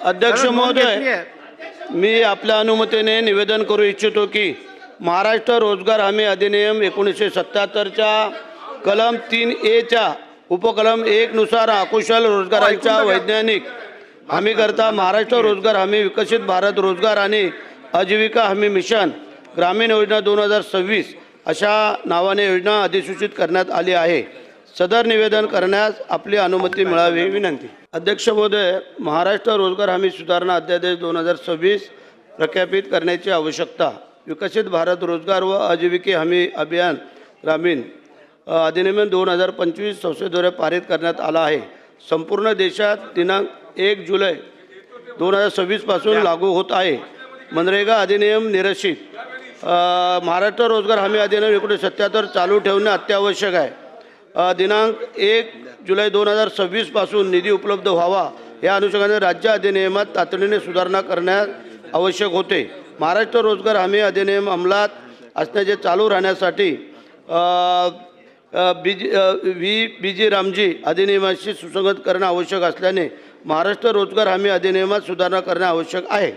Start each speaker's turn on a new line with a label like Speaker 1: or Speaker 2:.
Speaker 1: अध्यक्ष महोदय, मी आपल्या अनुमतीने निवेदन करू इच्छितो की महाराष्ट्र रोजगार हमी अधिनियम 1977च्या कलम 3A उपकलम 1 नुसार अकुशल रोजगारांच्या वैज्ञानिक हमीकरता महाराष्ट्र रोजगार हमी विकसित भारत रोजगार आणि आजीविका हमी मिशन ग्रामीण योजना 2026 अशा नावाने योजना अधिसूचित करण्यात आली आहे। सदर निवेदन करण्यास आपली अनुमती मिळावी विनंती। अध्यक्ष महोदय, महाराष्ट्र रोजगार हमी सुधारणा अध्यादेश 2026 प्रख्यापित करण्याची आवश्यकता। विकसित भारत रोजगार व आजीविका हमी अभियान ग्रामीण अधिनियम 2025 संसदेद्वारे पारित करण्यात आला आहे। संपूर्ण देशात दिनांक 1 जुलै 2026 पासून लागू होत आहे। मनरेगा अधिनियम निरसित महाराष्ट्र रोजगार हमी अधिनियम 1977 चालू ठेवणे अत्यावश्यक आहे। दिनांक 1 जुलै 2026 पासून निधी उपलब्ध व्हावा या अनुषंगाने राज्य अधिनियमात तातडीने सुधारणा करण्यास आवश्यक होते। महाराष्ट्र रोजगार हमी अधिनियम अंमलात असण्याचे चालू राहण्यासाठी बीजी रामजी अधिनियमाशी सुसंगत करणे आवश्यक असल्याने महाराष्ट्र रोजगार हमी अधिनियमात सुधारणा करणे आवश्यक आहे।